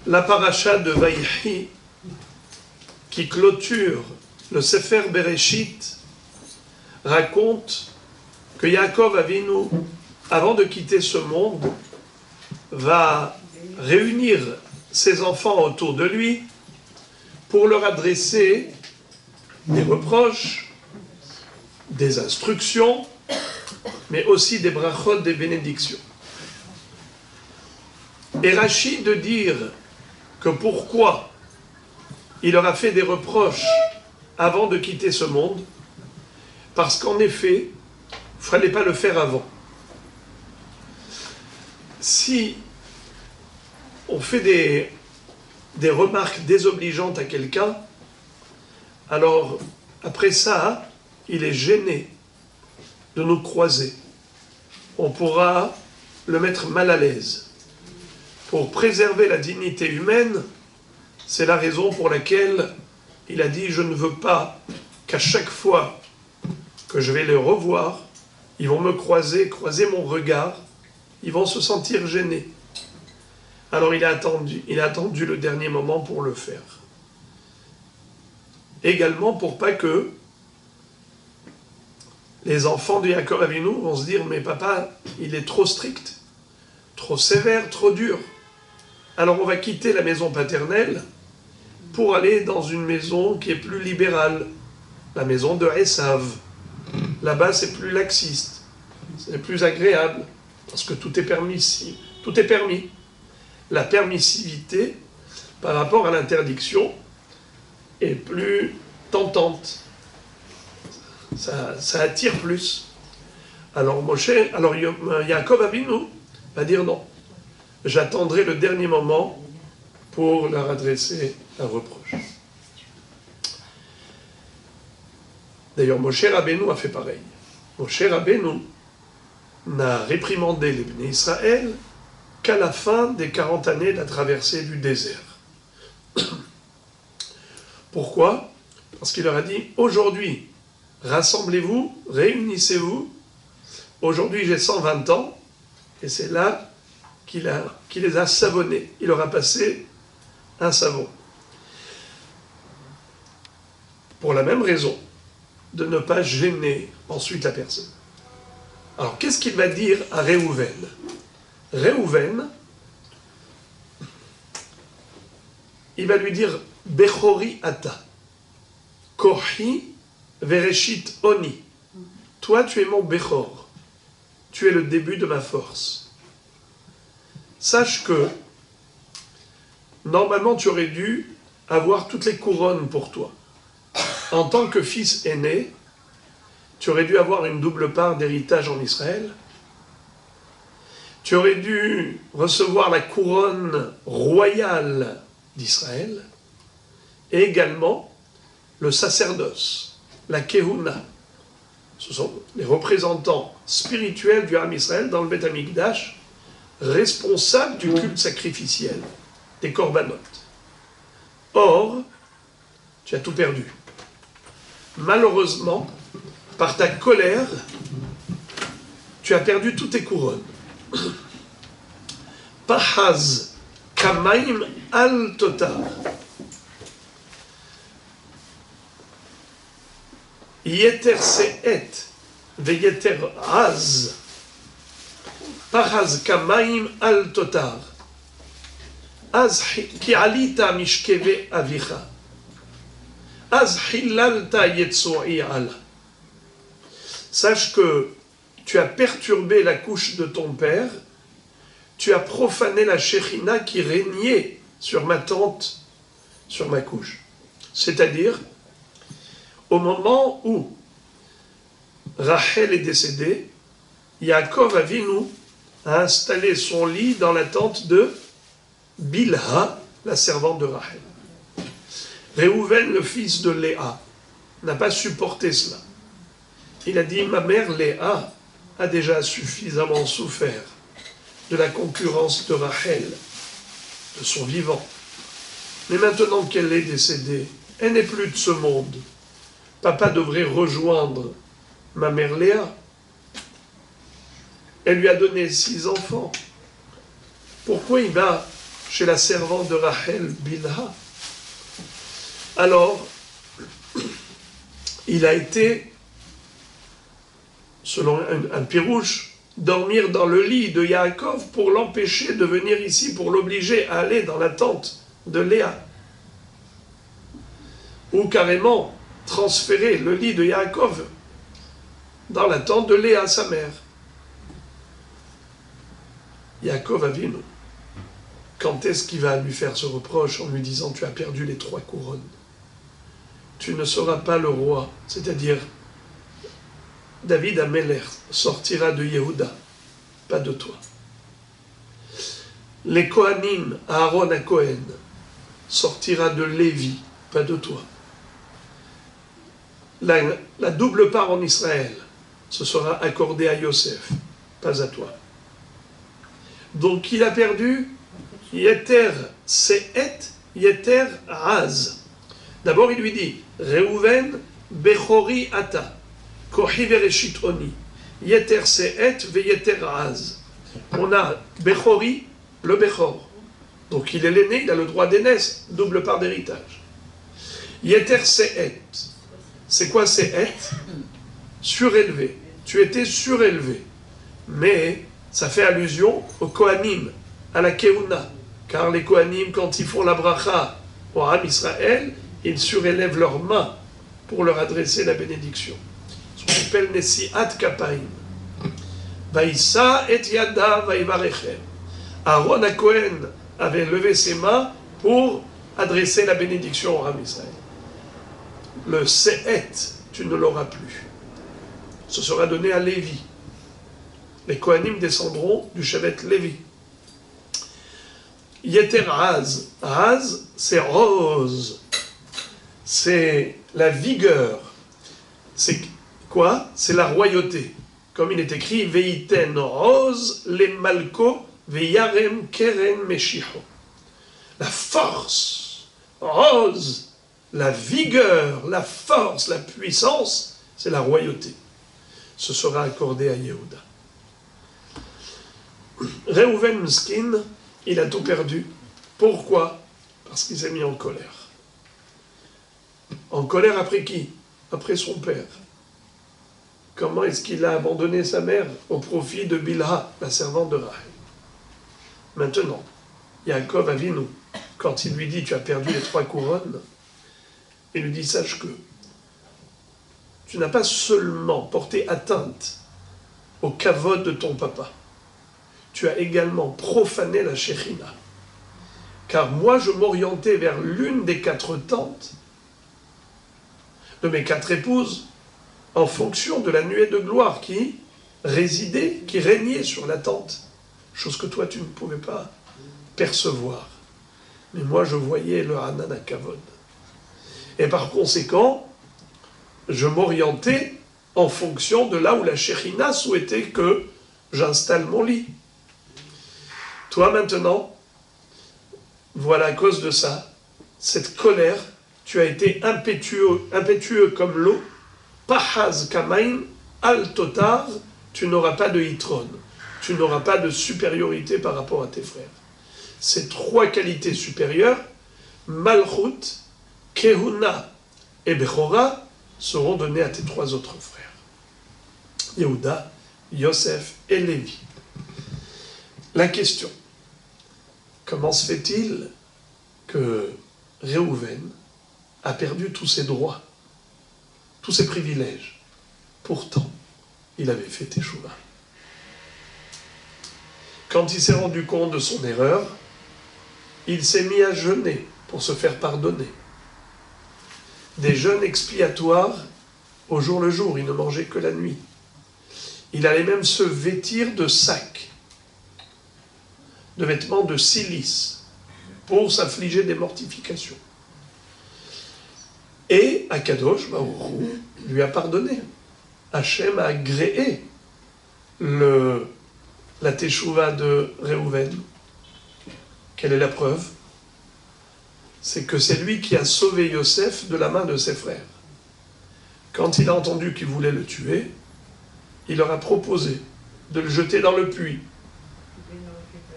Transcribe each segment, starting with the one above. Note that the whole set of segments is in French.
La paracha de Vaïchi, qui clôture le Sefer Bereshit, raconte que Yaakov Avinu, avant de quitter ce monde, va réunir ses enfants autour de lui pour leur adresser des reproches, des instructions, mais aussi des brachot, des bénédictions. Et Rachid de dire que pourquoi il leur a fait des reproches avant de quitter ce monde, parce qu'en effet, il ne fallait pas le faire avant. Si on fait des remarques désobligeantes à quelqu'un, alors après ça, il est gêné de nous croiser. On pourra le mettre mal à l'aise. Pour préserver la dignité humaine, c'est la raison pour laquelle il a dit « Je ne veux pas qu'à chaque fois que je vais les revoir, ils vont me croiser mon regard, ils vont se sentir gênés. » Alors il a attendu le dernier moment pour le faire. Également pour pas que les enfants de Yaakov Avinu vont se dire « Mais papa, il est trop strict, trop sévère, trop dur. » Alors on va quitter la maison paternelle pour aller dans une maison qui est plus libérale, la maison de Esav. Là-bas, c'est plus laxiste, c'est plus agréable, parce que tout est permis. Tout est permis. La permissivité, par rapport à l'interdiction, est plus tentante. Ça attire plus. Alors Yaakov Avinu va dire non. J'attendrai le dernier moment pour leur adresser un reproche. D'ailleurs, Moshe Rabbeinu a fait pareil. Moshe Rabbeinu n'a réprimandé les Bnei Israël qu'à la fin des 40 années de la traversée du désert. Pourquoi? Parce qu'il leur a dit, aujourd'hui, rassemblez-vous, réunissez-vous, aujourd'hui j'ai 120 ans, et c'est là qu'il les a savonnés. Il leur a passé un savon. Pour la même raison, de ne pas gêner ensuite la personne. Alors, qu'est-ce qu'il va dire à Réhouven? Réhouven, il va lui dire Bechori ata, Kohi vereshit oni. Toi, tu es mon Bechor. Tu es le début de ma force. Sache que, normalement, tu aurais dû avoir toutes les couronnes pour toi. En tant que fils aîné, tu aurais dû avoir une double part d'héritage en Israël. Tu aurais dû recevoir la couronne royale d'Israël et également le sacerdoce, la Kehuna. Ce sont les représentants spirituels du Ham Israël dans le Beth Amikdash, responsable du culte sacrificiel, des korbanot. Or, tu as tout perdu. Malheureusement, par ta colère, tu as perdu toutes tes couronnes. Pahaz kamaim al totar. Yeter se'et veyeter az. Pahaz kamaim al totar. Az ki alita mishkeve avicha. Az hilalta yetsu'i ala. Sache que tu as perturbé la couche de ton père, tu as profané la Shekhinah qui régnait sur ma tente, sur ma couche. C'est-à-dire, au moment où Rachel est décédée, Yaakov Avinu a installé son lit dans la tente de Bilha, la servante de Rachel. Réhouven, le fils de Léa, n'a pas supporté cela. Il a dit, ma mère Léa a déjà suffisamment souffert de la concurrence de Rachel, de son vivant. Mais maintenant qu'elle est décédée, elle n'est plus de ce monde. Papa devrait rejoindre ma mère Léa. Elle lui a donné 6 enfants. Pourquoi il va chez la servante de Rachel, Bilha. Alors, il a été, selon un pirouche, dormir dans le lit de Yaakov pour l'empêcher de venir ici, pour l'obliger à aller dans la tente de Léa. Ou carrément transférer le lit de Yaakov dans la tente de Léa, sa mère. Yaakov Avinu, quand est-ce qu'il va lui faire ce reproche en lui disant « Tu as perdu les 3 couronnes. Tu ne seras pas le roi. » C'est-à-dire, David Améler sortira de Yehuda, pas de toi. Les Kohanim, Aaron à Cohen, sortira de Lévi, pas de toi. La double part en Israël, ce sera accordé à Yosef, pas à toi. Donc il a perdu Yeter Se'et, Yeter Az. D'abord il lui dit, Reuven Bechori Ata, Kohi Vereshit Oni, Yeter Se'et ve Yeter Az. On a Bechori, le Bechor. Donc il est l'aîné, il a le droit d'aînesse, double part d'héritage. Yeter Se'et. C'est quoi Se'et? Surélevé. Tu étais surélevé. Mais ça fait allusion au Kohanim, à la Keuna. Car les Kohanim, quand ils font la bracha au Ham Israël, ils surélèvent leurs mains pour leur adresser la bénédiction. Ce qu'on appelle Nesiat Kapaim. Vaïssa et Yada Vaïvarechem. Aaron à Cohen avait levé ses mains pour adresser la bénédiction au Ham Israël. Le Se'et, tu ne l'auras plus. Ce sera donné à Lévi. Les Kohanim descendront du Shevet Lévi. Yeter Az. Az, c'est rose. C'est la vigueur. C'est quoi? C'est la royauté. Comme il est écrit, Veiten rose les malko veyarem keren meshicho. La force, rose, la vigueur, la force, la puissance, c'est la royauté. Ce sera accordé à Yehuda. Reuven Miskin, il a tout perdu. Pourquoi? Parce qu'il s'est mis en colère. En colère après qui? Après son père. Comment est-ce qu'il a abandonné sa mère au profit de Bilha, la servante de Rachel? Maintenant, Yaakov Avinu, quand il lui dit « Tu as perdu les 3 couronnes », il lui dit « Sache que tu n'as pas seulement porté atteinte au kavod de ton papa, tu as également profané la Shekhinah. Car moi, je m'orientais vers l'une des 4 tentes de mes 4 épouses en fonction de la nuée de gloire qui résidait, qui régnait sur la tente. Chose que toi, tu ne pouvais pas percevoir. Mais moi, je voyais le Hanan Kavod. Et par conséquent, je m'orientais en fonction de là où la Shekhinah souhaitait que j'installe mon lit. Toi maintenant, voilà à cause de ça, cette colère, tu as été impétueux comme l'eau, pahaz kamain, al totar, tu n'auras pas de hitron, tu n'auras pas de supériorité par rapport à tes frères. Ces 3 qualités supérieures, malchut, kehuna et bechora, seront données à tes 3 autres frères. Yehuda, Yosef et Lévi. La question, comment se fait-il que Reuven a perdu tous ses droits, tous ses privilèges? Pourtant, il avait fait Teshuva. Quand il s'est rendu compte de son erreur, il s'est mis à jeûner pour se faire pardonner. Des jeûnes expiatoires au jour le jour, il ne mangeait que la nuit. Il allait même se vêtir de sacs, de vêtements de silice, pour s'affliger des mortifications. Et Akadosh Baruch Hu lui a pardonné. Hachem a agréé la teshuva de Reuven. Quelle est la preuve? C'est que c'est lui qui a sauvé Yosef de la main de ses frères. Quand il a entendu qu'ils voulaient le tuer, il leur a proposé de le jeter dans le puits.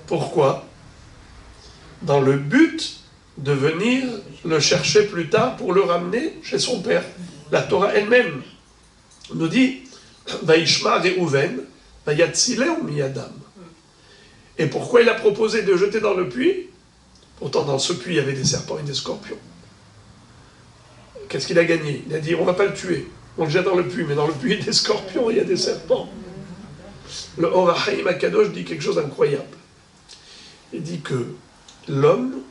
Pourquoi? dans le but de venir le chercher plus tard pour le ramener chez son père. La Torah elle-même nous dit « Vaishma Reuven, vayatzileu miyadam ». Et pourquoi il a proposé de jeter dans le puits? Pourtant, dans ce puits, il y avait des serpents et des scorpions. Qu'est-ce qu'il a gagné? Il a dit, on ne va pas le tuer. On le jette dans le puits, mais dans le puits, il y a des scorpions, il y a des serpents. Le Or HaChaim HaKadosh dit quelque chose d'incroyable. Il dit que l'homme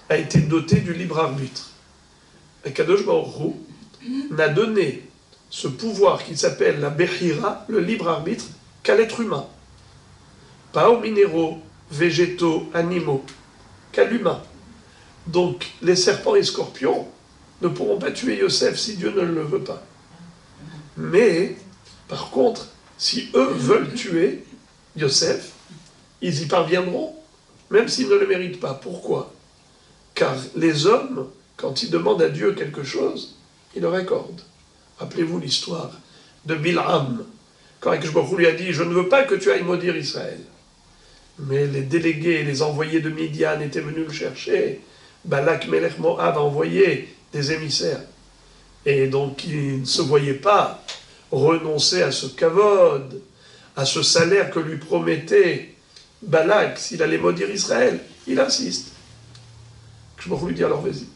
a été doté du libre arbitre. HaKadosh Baruch Hu n'a donné ce pouvoir qui s'appelle la Bechira, le libre arbitre, qu'à l'être humain. Pas aux minéraux, végétaux, animaux, qu'à l'humain. Donc, les serpents et scorpions ne pourront pas tuer Yosef si Dieu ne le veut pas. Mais, par contre, si eux veulent tuer Yosef, ils y parviendront, même s'ils ne le méritent pas. Pourquoi? Car les hommes, quand ils demandent à Dieu quelque chose, il leur accorde. Rappelez-vous l'histoire de Bil'am, quand Akadosh Baruch Hu lui a dit « Je ne veux pas que tu ailles maudire Israël ». Mais les délégués, les envoyés de Midian étaient venus le chercher. Balak Melech Moab a envoyé des émissaires. Et donc il ne se voyait pas renoncer à ce kavod, à ce salaire que lui promettait Balak s'il allait maudire Israël. Il insiste. Je me lui dis alors vas-y.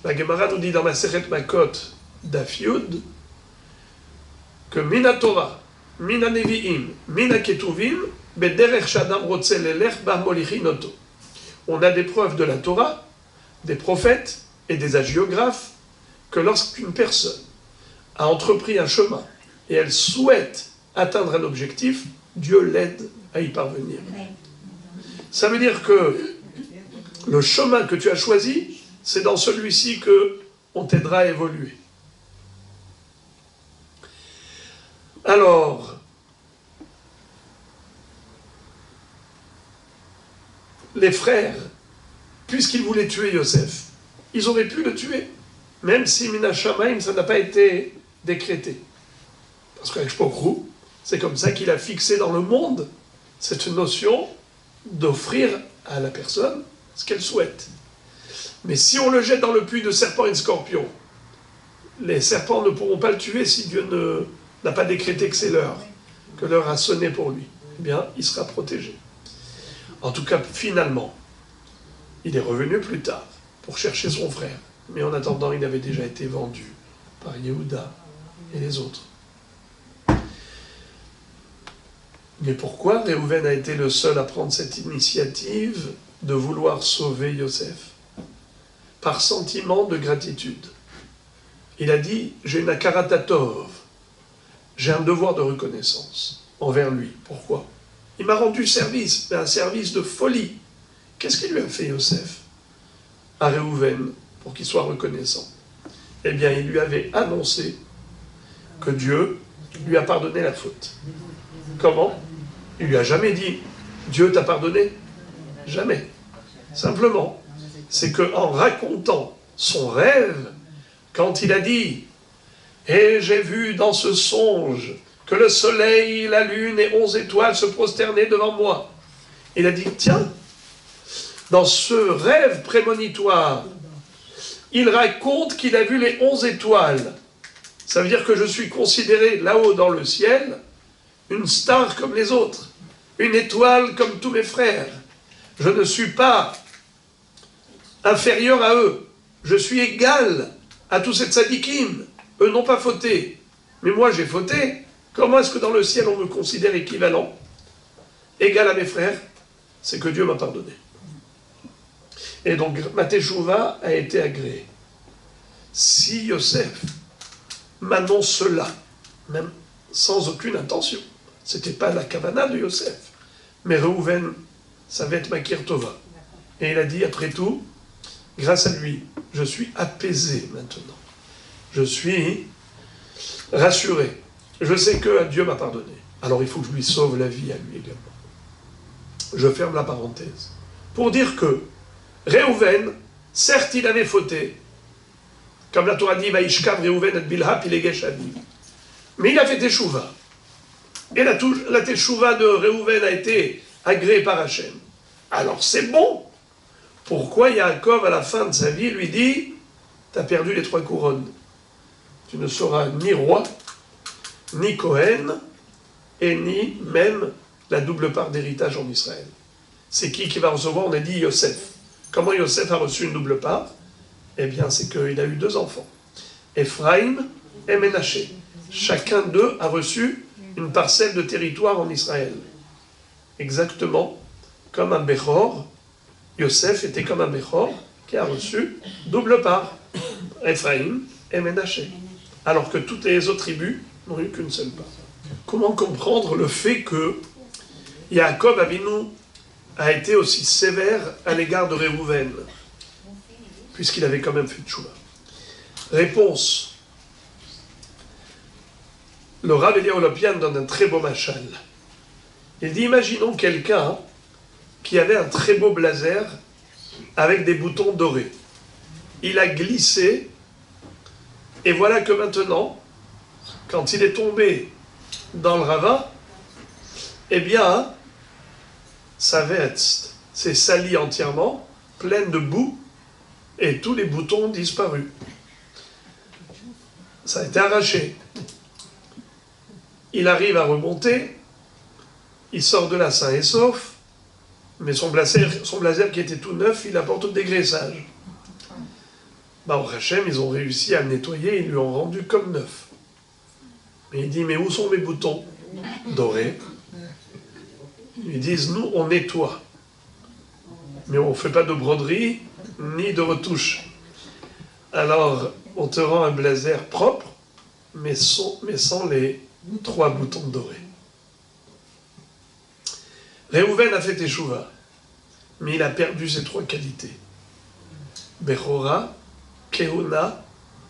La Gemara nous dit dans ma Masechet Makot Daf Yud que Mina Torah, Mina Nevi'im, Mina Ketuvim, Bederech Shadam Rotze Lelech Ba Molichinoto. On a des preuves de la Torah, des prophètes et des hagiographes que lorsqu'une personne a entrepris un chemin et elle souhaite atteindre un objectif, Dieu l'aide à y parvenir. Ça veut dire que le chemin que tu as choisi, c'est dans celui-ci qu'on t'aidera à évoluer. Alors, les frères, puisqu'ils voulaient tuer Yosef, ils auraient pu le tuer, même si Mina Shamaim, ça n'a pas été décrété. Parce qu'avec Shpokrou, c'est comme ça qu'il a fixé dans le monde cette notion d'offrir à la personne ce qu'elle souhaite. Mais si on le jette dans le puits de serpents et de scorpions, les serpents ne pourront pas le tuer si Dieu n'a pas décrété que c'est l'heure, que l'heure a sonné pour lui. Eh bien, il sera protégé. En tout cas, finalement, il est revenu plus tard pour chercher son frère. Mais en attendant, il avait déjà été vendu par Yehuda et les autres. Mais pourquoi Réhouven a été le seul à prendre cette initiative de vouloir sauver Yosef? Par sentiment de gratitude. Il a dit, j'ai une akaratatov, j'ai un devoir de reconnaissance envers lui. Pourquoi? Il m'a rendu service, mais un service de folie. Qu'est-ce qu'il lui a fait, Yosef, à Réhouven, pour qu'il soit reconnaissant? Eh bien, il lui avait annoncé que Dieu lui a pardonné la faute. Comment? Il lui a jamais dit, Dieu t'a pardonné? Jamais. Simplement, c'est qu'en racontant son rêve, quand il a dit « Et j'ai vu dans ce songe que le soleil, la lune et 11 étoiles se prosternaient devant moi. » Il a dit « Tiens, dans ce rêve prémonitoire, il raconte qu'il a vu les 11 étoiles. Ça veut dire que je suis considéré là-haut dans le ciel une star comme les autres, une étoile comme tous mes frères. Je ne suis pas inférieur à eux. Je suis égal à tous ces tzadikim. Eux n'ont pas fauté. Mais moi, j'ai fauté. Comment est-ce que dans le ciel, on me considère équivalent, égal à mes frères? C'est que Dieu m'a pardonné. Et donc, ma teshuva a été agréée. Si Yosef m'annonce cela, même sans aucune intention, ce n'était pas la kavana de Yosef, mais Réhouven savait être Makir Tova. Et il a dit, après tout, grâce à lui, je suis apaisé maintenant. Je suis rassuré. Je sais que Dieu m'a pardonné. Alors il faut que je lui sauve la vie à lui également. Je ferme la parenthèse. Pour dire que Réhouven, certes il avait fauté, comme la Torah dit, Vaishkav Réhouven et Bilha Pilegesh Aviv. Mais il a fait teshuva. Et la teshuva de Réhouven a été agréée par Hachem. Alors c'est bon. Pourquoi Yaakov, à la fin de sa vie, lui dit « T'as perdu les 3 couronnes. Tu ne seras ni roi, ni Cohen, et ni même la double part d'héritage en Israël. » C'est qui va recevoir? On a dit Yosef. Comment Yosef a reçu une double part? Eh bien, c'est qu'il a eu 2 enfants. Ephraim et Ménaché. Chacun d'eux a reçu une parcelle de territoire en Israël. Exactement comme un Bechor. Yosef était comme un Bechor qui a reçu double part. Ephraim et Ménaché. Alors que toutes les autres tribus n'ont eu qu'une seule part. Comment comprendre le fait que Yaakov Avinu a été aussi sévère à l'égard de Réhouven, puisqu'il avait quand même fait tchouva? Réponse. Le Rav Eliyahu Lopian donne un très beau machal. Il dit, imaginons quelqu'un qui avait un très beau blazer avec des boutons dorés. Il a glissé, et voilà que maintenant, quand il est tombé dans le ravin, eh bien, sa veste s'est salie entièrement, pleine de boue, et tous les boutons ont disparu. Ça a été arraché. Il arrive à remonter, il sort de là sain et sauf, mais son blazer qui était tout neuf, il apporte au dégraissage. Au Hachem, ils ont réussi à le nettoyer, ils lui ont rendu comme neuf. Mais il dit, mais où sont mes boutons dorés? Ils disent, nous, on nettoie. Mais on ne fait pas de broderie, ni de retouche. Alors, on te rend un blazer propre, mais sans les 3 boutons dorés. Réhouven a fait Teshuvah, mais il a perdu ses 3 qualités. Bechora, Kehuna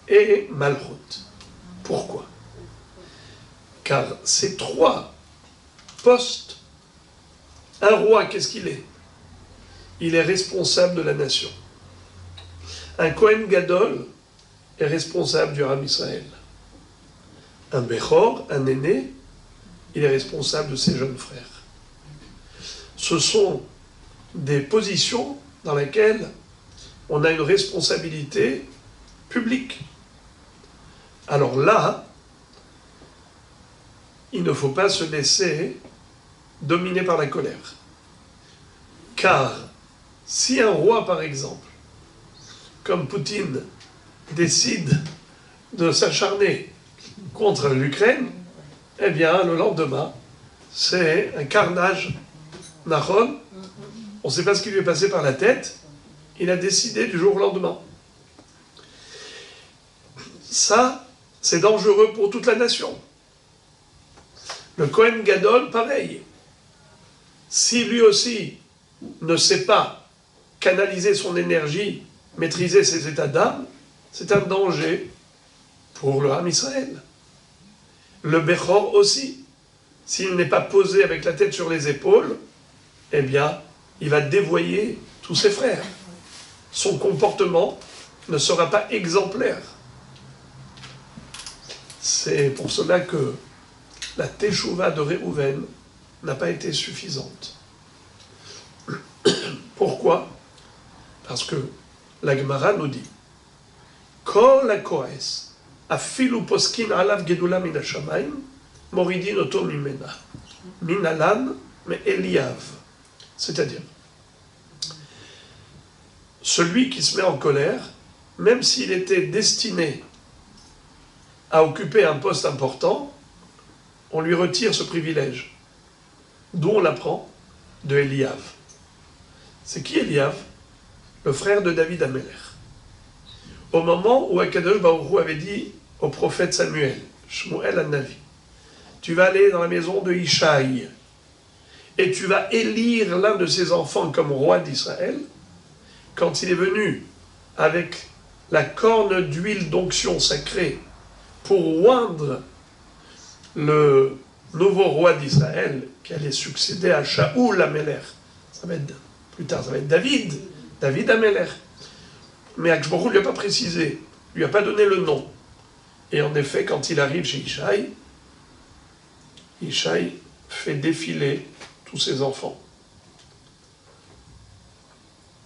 et Malchut. Pourquoi? Car ces 3 postes, un roi, qu'est-ce qu'il est? Il est responsable de la nation. Un Kohen Gadol est responsable du Ram Israël. Un Bechor, un aîné, il est responsable de ses jeunes frères. Ce sont des positions dans lesquelles on a une responsabilité publique. Alors là, il ne faut pas se laisser dominer par la colère. Car si un roi, par exemple, comme Poutine, décide de s'acharner contre l'Ukraine, eh bien, le lendemain, c'est un carnage. Nahon, on ne sait pas ce qui lui est passé par la tête, il a décidé du jour au lendemain. Ça, c'est dangereux pour toute la nation. Le Kohen Gadol, pareil. Si lui aussi ne sait pas canaliser son énergie, maîtriser ses états d'âme, c'est un danger pour le Ham Israël. Le Bechor aussi, s'il n'est pas posé avec la tête sur les épaules, eh bien, il va dévoyer tous ses frères. Son comportement ne sera pas exemplaire. C'est pour cela que la Teshuvah de Réhouven n'a pas été suffisante. Pourquoi? Parce que la Gemara nous dit Kol hakoes, afilu poskin alav gedula min hashamayim, moridin oto mimena, min alan me Eliav. C'est-à-dire, celui qui se met en colère, même s'il était destiné à occuper un poste important, on lui retire ce privilège. D'où on l'apprend? De Eliav. C'est qui Eliav? Le frère de David Amelech. Au moment où Akadosh Baruch Hu avait dit au prophète Samuel, Shmuel An-Navi, tu vas aller dans la maison de Ishaï, et tu vas élire l'un de ses enfants comme roi d'Israël, quand il est venu avec la corne d'huile d'onction sacrée pour oindre le nouveau roi d'Israël qui allait succéder à Shaoul Amelech. Plus tard, ça va être David Amelech. Mais Akadosh Baruch Hu ne lui a pas précisé, ne lui a pas donné le nom. Et en effet, quand il arrive chez Ishaï, Ishaï fait défiler tous ses enfants.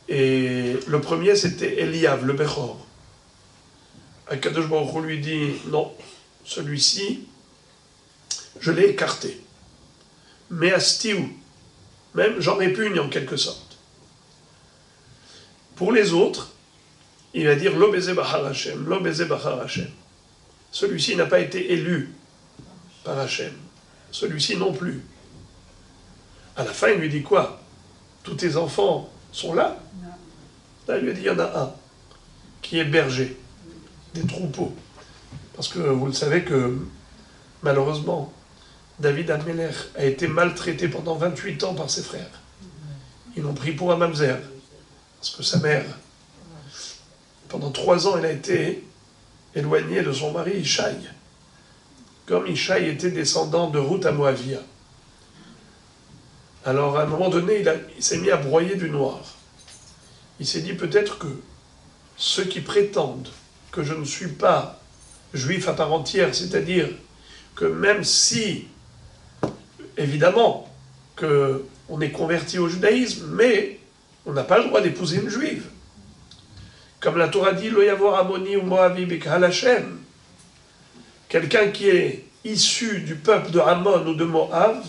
Et le premier, c'était Eliav, le Bechor. Akadosh Baruch Hu lui dit, non, celui-ci, je l'ai écarté. Mais Astiu, même j'en répugne en quelque sorte. Pour les autres, il va dire Lo Beze Bachar Hashem, Lo Beze Bachar Hashem. Celui-ci n'a pas été élu par Hashem. Celui-ci non plus. À la fin, il lui dit quoi? Tous tes enfants sont là? Là, il lui a dit, il y en a un qui est berger des troupeaux. Parce que vous le savez que, malheureusement, David Amelech a été maltraité pendant 28 ans par ses frères. Ils l'ont pris pour un mamzer. Parce que sa mère, pendant 3 ans, elle a été éloignée de son mari Ishaï. Comme Ishaï était descendant de Ruth à Moavia. Alors, à un moment donné, il s'est mis à broyer du noir. Il s'est dit peut-être que ceux qui prétendent que je ne suis pas juif à part entière, c'est-à-dire que même si, évidemment, qu'on est converti au judaïsme, mais on n'a pas le droit d'épouser une juive. Comme la Torah dit, Lo yavor Amoni ou Moavi b'kahal Hashem. Quelqu'un qui est issu du peuple de Ammon ou de Moab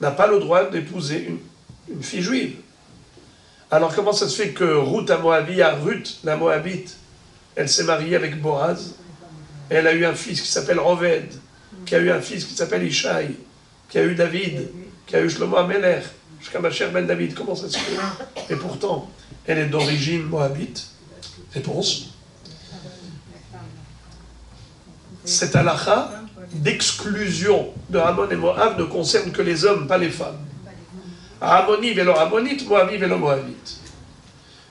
n'a pas le droit d'épouser une fille juive. Alors comment ça se fait que Ruth à Moabia, Ruth, la Moabite, elle s'est mariée avec Boaz, elle a eu un fils qui s'appelle Roved, qui a eu un fils qui s'appelle Ishaï, qui a eu David, qui a eu Shlomo Amelech, jusqu'à ma chère Ben David, comment ça se fait? Et pourtant, elle est d'origine moabite. Réponse. Cette halakha d'exclusion de Ammon et Moab ne concerne que les hommes, pas les femmes. Ammoni vélo Ammonite, Moabi vélo Moabite.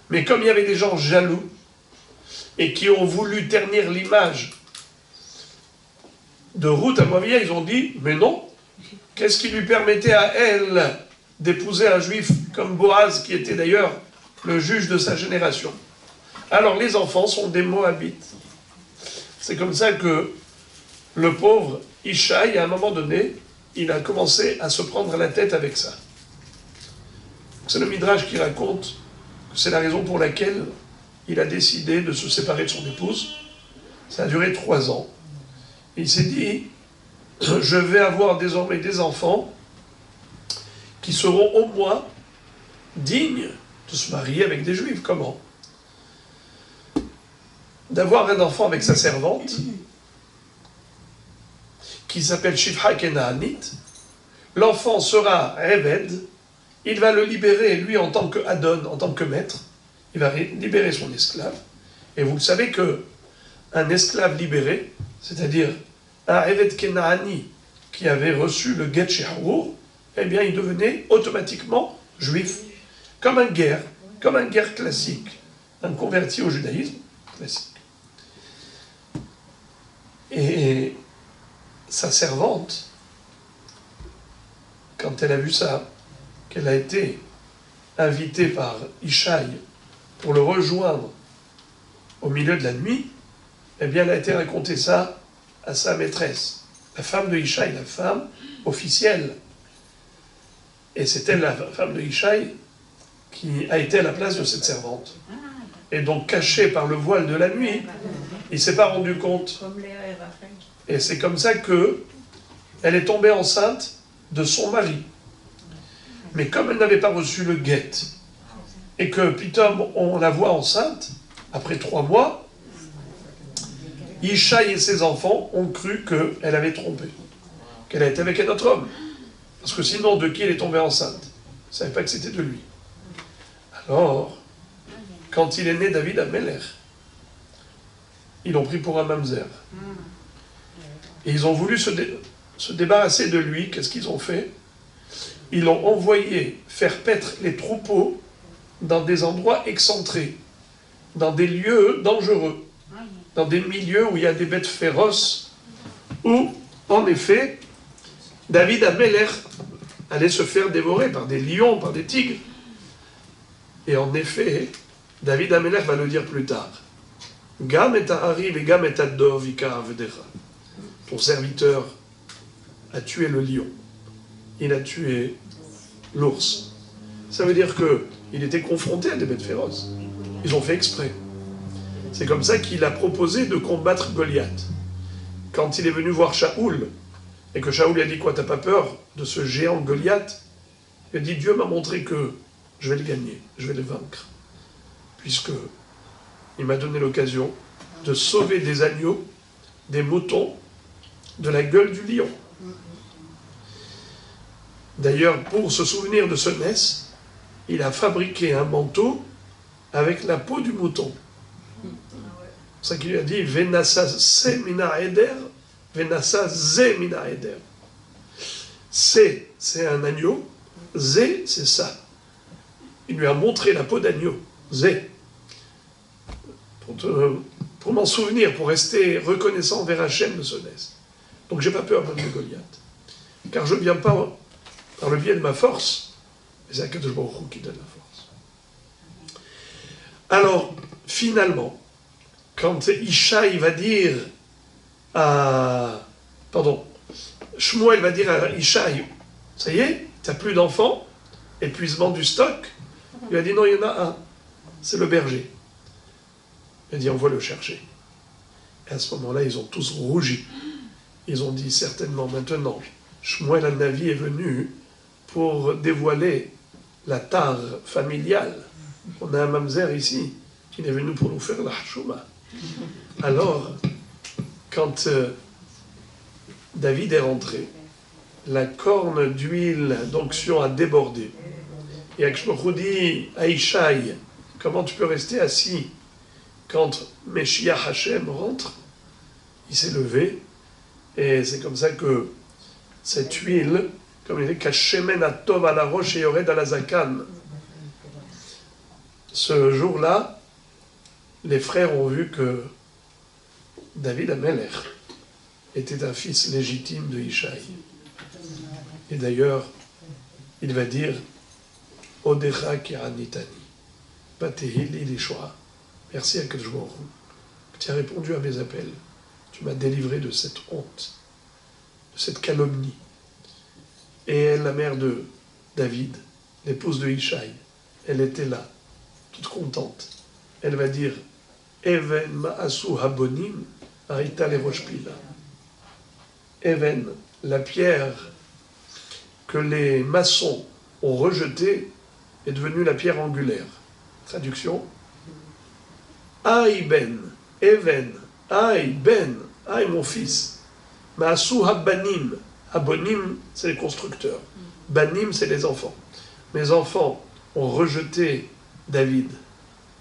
Mais comme il y avait des gens jaloux et qui ont voulu ternir l'image de Ruth à Moabia, ils ont dit, mais non, qu'est-ce qui lui permettait à elle d'épouser un juif comme Boaz, qui était d'ailleurs le juge de sa génération? Alors les enfants sont des Moabites. C'est comme ça que le pauvre Ishaï, à un moment donné, il a commencé à se prendre la tête avec ça. C'est le Midrash qui raconte que c'est la raison pour laquelle il a décidé de se séparer de son épouse. Ça a duré 3 ans. Et il s'est dit, je vais avoir désormais des enfants qui seront au moins dignes de se marier avec des juifs. Comment? D'avoir un enfant avec sa servante, qui s'appelle Shifra Kenaanit. L'enfant sera Eved, il va le libérer, lui, en tant que Adon, en tant que maître, il va libérer son esclave. Et vous le savez que un esclave libéré, c'est-à-dire un Eved Kenaani qui avait reçu le Get Sheharour, eh bien, il devenait automatiquement juif, comme un guerre classique, un converti au judaïsme classique. Et sa servante, quand elle a vu ça, qu'elle a été invitée par Ishaï pour le rejoindre au milieu de la nuit, eh bien, elle a été raconter ça à sa maîtresse, la femme de Ishaï, la femme officielle. Et c'est elle, la femme de Ishaï, qui a été à la place de cette servante. Et donc, cachée par le voile de la nuit, il ne s'est pas rendu compte. Et c'est comme ça qu'elle est tombée enceinte de son mari. Mais comme elle n'avait pas reçu le guet, et que Pitom, on la voit enceinte, après 3 mois, Ishaï et ses enfants ont cru qu'elle avait trompé, qu'elle a été avec un autre homme. Parce que sinon, de qui elle est tombée enceinte? Ils ne savaient pas que c'était de lui. Alors, quand il est né David Amelech, ils l'ont pris pour un mamzer. Et ils ont voulu se débarrasser de lui. Qu'est-ce qu'ils ont fait? Ils l'ont envoyé faire paître les troupeaux dans des endroits excentrés, dans des lieux dangereux, dans des milieux où il y a des bêtes féroces, où, en effet, David Amelech allait se faire dévorer par des lions, par des tigres. Et en effet, David Amelech va le dire plus tard. Gam et Hari et Gam et Ador Vika Avedecha. Ton serviteur a tué le lion. Il a tué l'ours. Ça veut dire que il était confronté à des bêtes féroces. Ils ont fait exprès. C'est comme ça qu'il a proposé de combattre Goliath. Quand il est venu voir Shaoul, et que Shaoul lui a dit, quoi, t'as pas peur de ce géant Goliath? Il a dit, Dieu m'a montré que je vais le gagner, je vais le vaincre. Puisque il m'a donné l'occasion de sauver des agneaux, des moutons, de la gueule du lion. D'ailleurs, pour se souvenir de ce Ness, il a fabriqué un manteau avec la peau du mouton. C'est ça qu'il lui a dit, Venassa se mina eder, Venassa ze mina eder. C'est un agneau, Zé, c'est ça. Il lui a montré la peau d'agneau, Zé. Pour m'en souvenir, pour rester reconnaissant envers Hachem de ce Ness. Donc j'ai pas peur de Goliath. Car je ne viens pas par le biais de ma force, mais c'est Akadosh Baruch Hu qui donne la force. Alors, finalement, quand Ishaï va dire à... Pardon, Shmuel va dire à Ishaï, ça y est, tu n'as plus d'enfants, épuisement du stock. Il a dit non, il y en a un, c'est le berger. Il a dit on va le chercher. Et à ce moment-là, ils ont tous rougi. Ils ont dit certainement maintenant, Shmuel al-Navi est venu pour dévoiler la tare familiale. On a un mamzer ici, qui est venu pour nous faire la hashuma. Alors, quand David est rentré, la corne d'huile d'onction a débordé. Et Akshmochou dit à Ishaï, comment tu peux rester assis quand Meshiach Hashem rentre? Il s'est levé, et c'est comme ça que cette huile, comme il dit, Kashemen atov à la roche et yored à la zakan. Ce jour-là, les frères ont vu que David Amelech était un fils légitime de Ishaï. Et d'ailleurs, il va dire Odecha kiranitani, Batehili lishoa. Merci à Akadosh Baruch Hu, que tu as répondu à mes appels. Tu m'as délivré de cette honte, de cette calomnie. Et elle, la mère de David, l'épouse de Ishaï, elle était là, toute contente. Elle va dire Even ma'asu habonim aita le rosh pila. Even, la pierre que les maçons ont rejetée, est devenue la pierre angulaire. Traduction Aïe ben, Even, Aïe ben, Aïe mon fils. Ma'asu habanim. Abonim, c'est les constructeurs. Banim, c'est les enfants. Mes enfants ont rejeté David,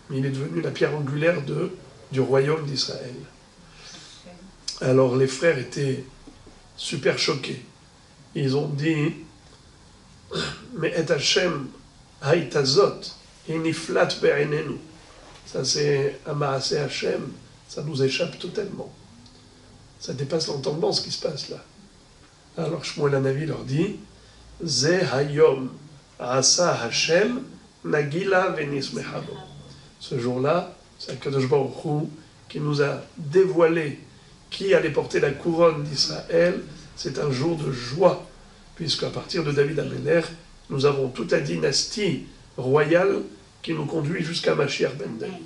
mais il est devenu la pierre angulaire du royaume d'Israël. Alors les frères étaient super choqués. Ils ont dit, mais et Hashem haïtazot, iniflat be'enenu. Ça c'est un maasé Hashem, ça nous échappe totalement. Ça dépasse l'entendement ce qui se passe là. Alors Shmuel HaNavi leur dit, Ze hayom asa Hashem nagila venismehabo. Ce jour-là, c'est Akadosh Baruch Hu qui nous a dévoilé qui allait porter la couronne d'Israël. C'est un jour de joie, puisqu'à partir de David Amelech, nous avons toute la dynastie royale qui nous conduit jusqu'à Mashiach ben David.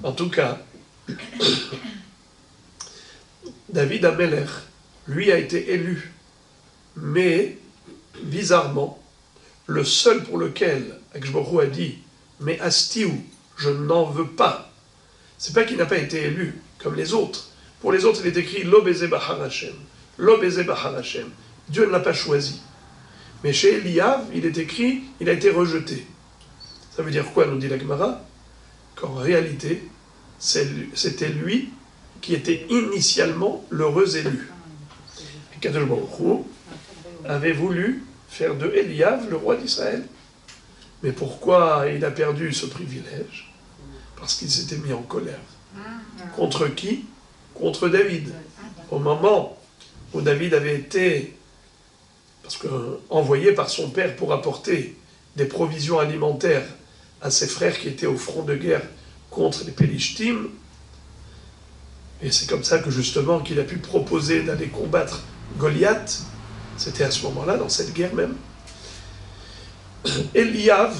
En tout cas, David Amelech, lui, a été élu, mais bizarrement, le seul pour lequel Akadosh Baruch Hu a dit « Mais Astiu, je n'en veux pas », c'est pas qu'il n'a pas été élu comme les autres. Pour les autres, il est écrit « Lo beze bachar Hashem ». Lo beze bachar Hashem. Dieu ne l'a pas choisi. Mais chez Eliav, il est écrit « Il a été rejeté ». Ça veut dire quoi, nous dit la Gemara? Qu'en réalité, c'était lui qui était initialement l'heureux élu. Et Kadosh Baruch Hu avait voulu faire de Eliav le roi d'Israël. Mais pourquoi il a perdu ce privilège? Parce qu'il s'était mis en colère. Contre qui? Contre David. Au moment où David avait été envoyé par son père pour apporter des provisions alimentaires à ses frères qui étaient au front de guerre contre les Pélishtim, et c'est comme ça que justement qu'il a pu proposer d'aller combattre Goliath. C'était à ce moment-là, dans cette guerre même. Eliav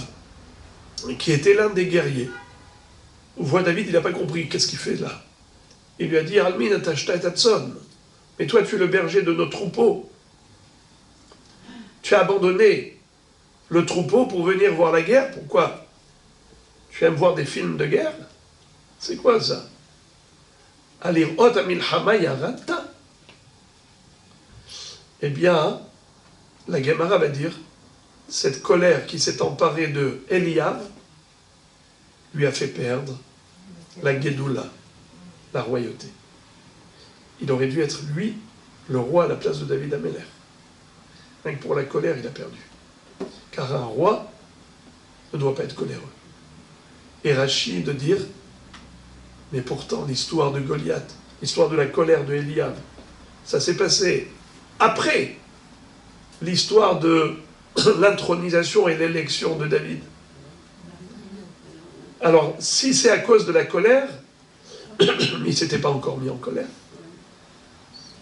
qui était l'un des guerriers, voit David, il n'a pas compris, qu'est-ce qu'il fait là? Il lui a dit, Almin atashta et Atson, mais toi tu es le berger de nos troupeaux. Tu as abandonné le troupeau pour venir voir la guerre, pourquoi? Tu aimes voir des films de guerre? C'est quoi ça? Alirot amilchama yarata. Eh bien, la Gemara va dire, cette colère qui s'est emparée de Eliav lui a fait perdre la Gédoula, la royauté. Il aurait dû être, lui, le roi à la place de David Améler. Rien que pour la colère, il a perdu. Car un roi ne doit pas être coléreux. Et Rachid de dire, mais pourtant l'histoire de Goliath, l'histoire de la colère de Eliav, ça s'est passé après l'histoire de l'intronisation et l'élection de David. Alors, si c'est à cause de la colère, il ne s'était pas encore mis en colère.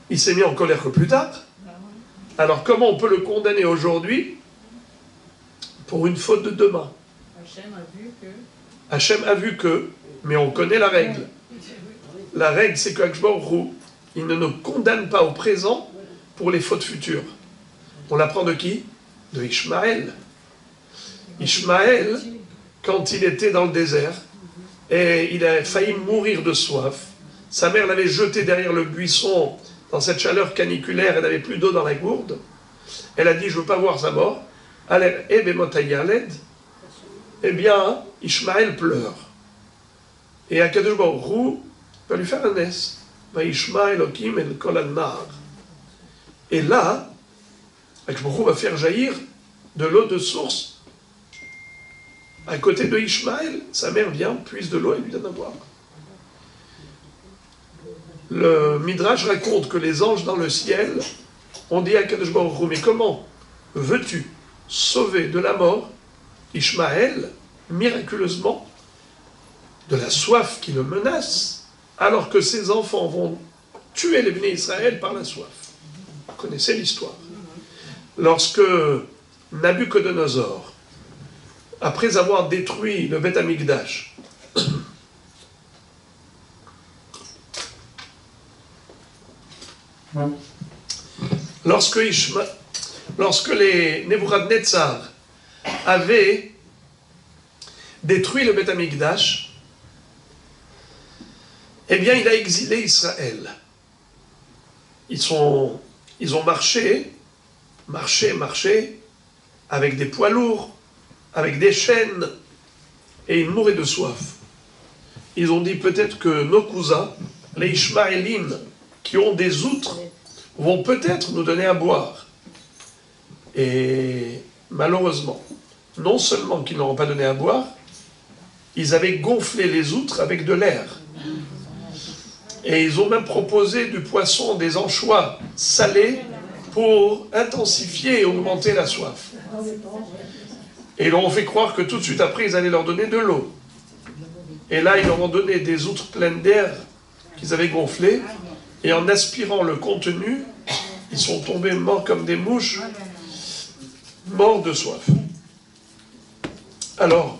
Il s'est mis en colère que plus tard. Alors, comment on peut le condamner aujourd'hui pour une faute de demain? Hachem a vu que, mais on connaît la règle. La règle, c'est qu'Akshbar-Rou, il ne nous condamne pas au présent pour les fautes futures. On l'apprend de qui? De Ishmaël. Ishmaël, quand il était dans le désert, et il a failli mourir de soif, sa mère l'avait jeté derrière le buisson dans cette chaleur caniculaire, elle n'avait plus d'eau dans la gourde. Elle a dit, je ne veux pas voir sa mort. Eh bien, Ishmaël pleure. Et Akadosh Baruch Hu va lui faire un nes. Et là, Akadosh Baruch Hu va faire jaillir de l'eau de source. À côté de Ishmaël, sa mère vient, puise de l'eau et lui donne à boire. Le Midrash raconte que les anges dans le ciel ont dit à Kadosh Baruch Hu, mais comment veux-tu sauver de la mort Ishmaël, miraculeusement, de la soif qui le menace, alors que ses enfants vont tuer les bénis Israël par la soif? Vous connaissez l'histoire. Lorsque Nabuchodonosor, après avoir détruit le Beth Amikdash, lorsque les Nebuchadnezzar avaient détruit le Beth Amikdash, eh bien, il a exilé Israël. Ils ont marché, avec des poids lourds, avec des chaînes, et ils mouraient de soif. Ils ont dit peut-être que nos cousins, les Ishmaélim, qui ont des outres, vont peut-être nous donner à boire. Et malheureusement, non seulement qu'ils n'auront pas donné à boire, ils avaient gonflé les outres avec de l'air. Et ils ont même proposé du poisson, des anchois salés pour intensifier et augmenter la soif. Et ils leur ont fait croire que tout de suite après, ils allaient leur donner de l'eau. Et là, ils leur ont donné des outres pleines d'air qu'ils avaient gonflées. Et en aspirant le contenu, ils sont tombés morts comme des mouches, morts de soif. Alors,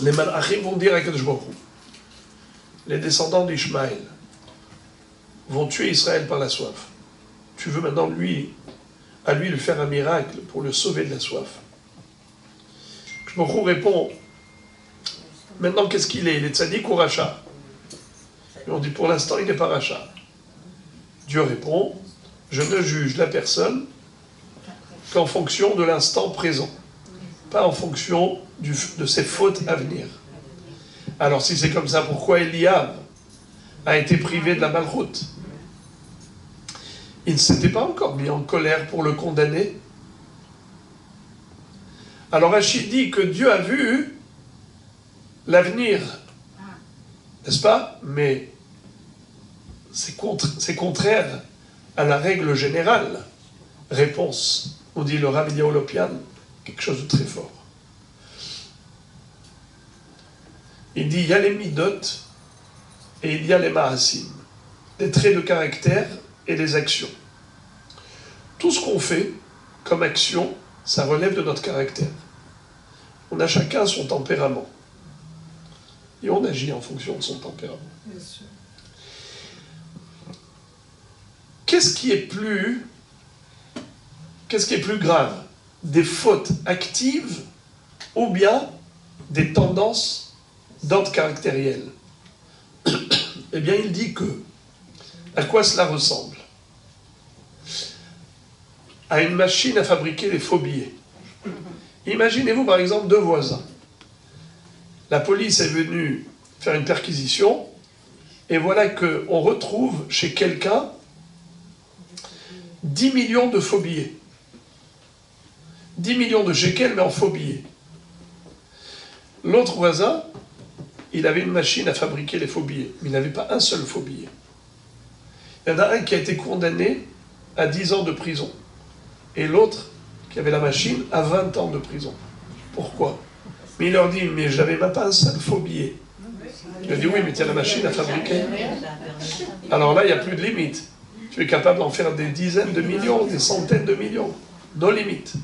les Malachim vont dire à Kadosh Baruch Hu, les descendants d'Ishmaël vont tuer Israël par la soif. Tu veux maintenant à lui faire un miracle pour le sauver de la soif. Kadosh Baruch Hu répond, maintenant qu'est-ce qu'il est? Il est tzaddik ou rachat? Et on dit pour l'instant il n'est pas rachat. Dieu répond, je ne juge la personne qu'en fonction de l'instant présent, pas en fonction de ses fautes à venir. Alors si c'est comme ça, pourquoi Eliav a été privé de la malroute? Il ne s'était pas encore mis en colère pour le condamner. Alors Rachid dit que Dieu a vu l'avenir, n'est-ce pas? Mais c'est contraire à la règle générale. Réponse, on dit le Rabbi Eliyahu Lopian, quelque chose de très fort. Il dit, il y a les midot et il y a les maasim, des traits de caractère et des actions. Tout ce qu'on fait comme action, ça relève de notre caractère. On a chacun son tempérament. Et on agit en fonction de son tempérament. Bien sûr. Qu'est-ce qui est plus grave? Des fautes actives ou bien des tendances d'ordre caractériel? Eh bien, il dit que, à quoi cela ressemble? À une machine à fabriquer des faux billets. Imaginez-vous par exemple deux voisins. La police est venue faire une perquisition et voilà qu'on retrouve chez quelqu'un 10 millions de faux billets. 10 millions de shekels, mais en faux billets. L'autre voisin, il avait une machine à fabriquer les faux billets, mais il n'avait pas un seul faux billet. Il y en a un qui a été condamné à 10 ans de prison, et l'autre, qui avait la machine, à 20 ans de prison. Pourquoi? Mais il leur dit, mais j'avais même pas un seul faux billet. Il leur dit, oui, mais tu as la machine à fabriquer. Alors là, il n'y a plus de limite. Tu es capable d'en faire des dizaines de millions, des centaines de millions. No limite.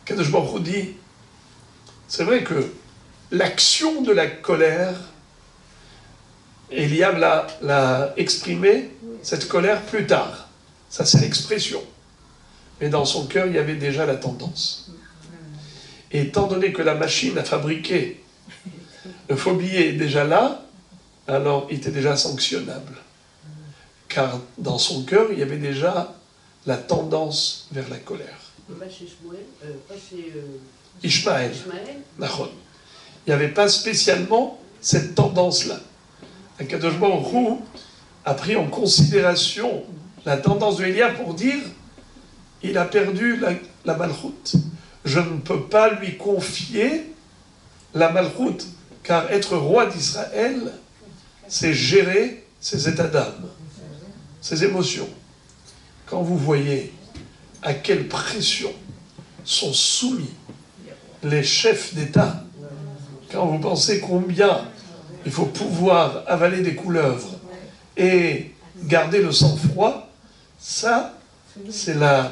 Kadosh Baruch Hu dit, c'est vrai que l'action de la colère, Eliab l'a exprimé, cette colère, plus tard. Ça, c'est l'expression. Mais dans son cœur, il y avait déjà la tendance. Et étant donné que la machine à fabriquer le faux billet est déjà là, alors il était déjà sanctionnable. Car dans son cœur, il y avait déjà la tendance vers la colère. Pas chez Shmuel, pas chez Ishmaël. Ishmaël. Il n'y avait pas spécialement cette tendance-là. Akadosh Baruch Hu a pris en considération la tendance de Eliab pour dire il a perdu la malchoute. Je ne peux pas lui confier la malchoute, car être roi d'Israël, c'est gérer ses états d'âme, ses émotions. Quand vous voyez à quelle pression sont soumis les chefs d'État, quand vous pensez combien il faut pouvoir avaler des couleuvres et garder le sang-froid, ça, c'est la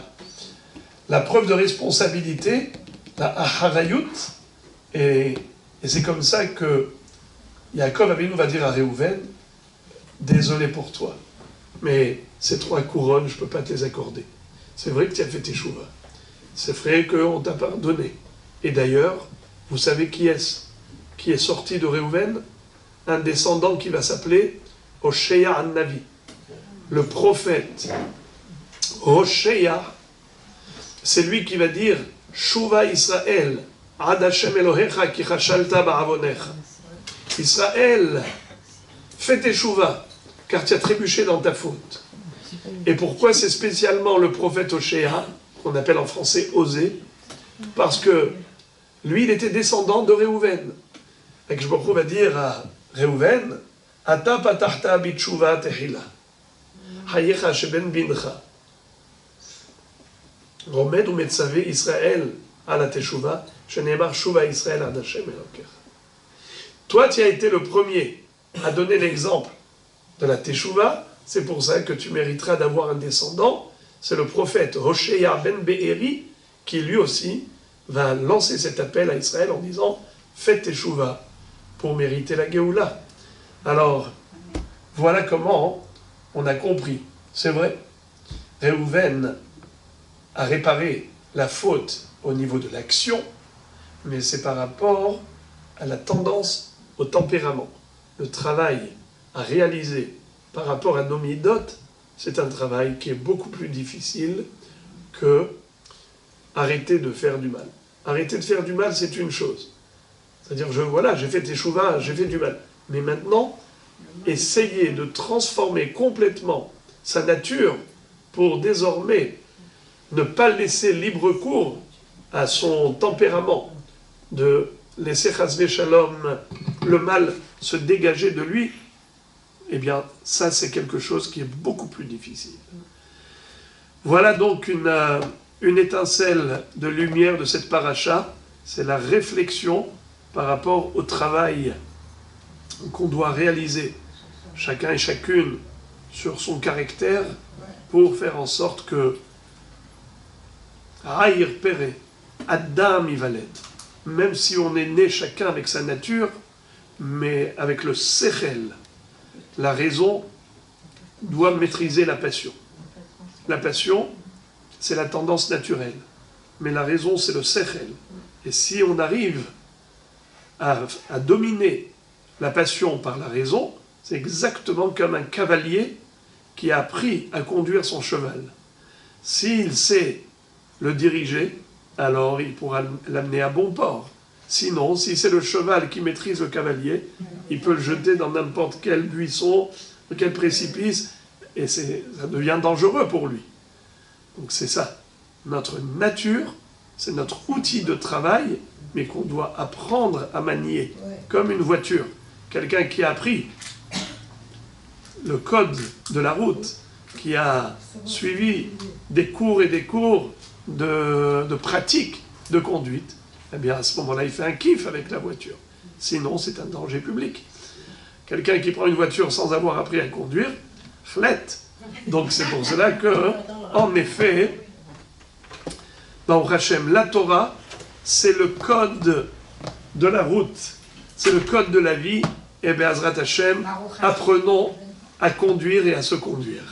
preuve de responsabilité, la aharayut, et c'est comme ça que Yaakov Avinu va dire à Réhouven, désolé pour toi, mais ces 3 couronnes, je ne peux pas te les accorder. C'est vrai que tu as fait tes chouvas. C'est vrai qu'on t'a pardonné. Et d'ailleurs, vous savez qui est sorti de Réhouven? Un descendant qui va s'appeler Hoshéa An-Navi. Le prophète Hoshéa, c'est lui qui va dire Shuva Israël, Ad Hashem Elohecha ki chashalta ba'avonecha. Israël, fais tes chouvas, car tu as trébuché dans ta faute. Et pourquoi c'est spécialement le prophète Hoshéa, qu'on appelle en français Osée? Parce que lui, il était descendant de Réhouven. Et que je va dire à Réhouven, Ata patachta bitshuva tehila, hayecha sheben bincha, romed ou metzavé Israël à la teshuva, shenemar shuva Israël ad Hashem Elokecha. Toi, tu as été le premier à donner l'exemple de la teshuva. C'est pour ça que tu mériteras d'avoir un descendant. C'est le prophète Hoshéa ben Be'eri qui lui aussi va lancer cet appel à Israël en disant « Faites teshuva pour mériter la Géoula ». Alors, voilà comment on a compris. C'est vrai, Réhouven a réparé la faute au niveau de l'action, mais c'est par rapport à la tendance, au tempérament. Le travail à réaliser par rapport à nos midotes, c'est un travail qui est beaucoup plus difficile que arrêter de faire du mal. Arrêter de faire du mal, c'est une chose. C'est-à-dire, j'ai fait teshuva, j'ai fait du mal. Mais maintenant, essayer de transformer complètement sa nature pour désormais ne pas laisser libre cours à son tempérament, de laisser chasvé shalom, le mal se dégager de lui, eh bien, ça, c'est quelque chose qui est beaucoup plus difficile. Voilà donc une étincelle de lumière de cette paracha, c'est la réflexion par rapport au travail qu'on doit réaliser, chacun et chacune, sur son caractère, pour faire en sorte que Aïr Péré, Adam Ivaled. Même si on est né chacun avec sa nature, mais avec le sechel, la raison doit maîtriser la passion. La passion, c'est la tendance naturelle, mais la raison, c'est le sechel. Et si on arrive à dominer la passion par la raison, c'est exactement comme un cavalier qui a appris à conduire son cheval. S'il sait le diriger, alors il pourra l'amener à bon port. Sinon, si c'est le cheval qui maîtrise le cavalier, il peut le jeter dans n'importe quel buisson, quel précipice, et ça devient dangereux pour lui. Donc c'est ça. Notre nature, c'est notre outil de travail, mais qu'on doit apprendre à manier, comme une voiture. Quelqu'un qui a appris le code de la route, qui a suivi des cours et des cours de pratique de conduite, eh bien à ce moment-là, il fait un kiff avec la voiture. Sinon, c'est un danger public. Quelqu'un qui prend une voiture sans avoir appris à conduire, flette. Donc c'est pour cela que, en effet, dans Hachem, la Torah, c'est le code de la route, c'est le code de la vie. Et bien, Azrat Hachem, apprenons à conduire et à se conduire.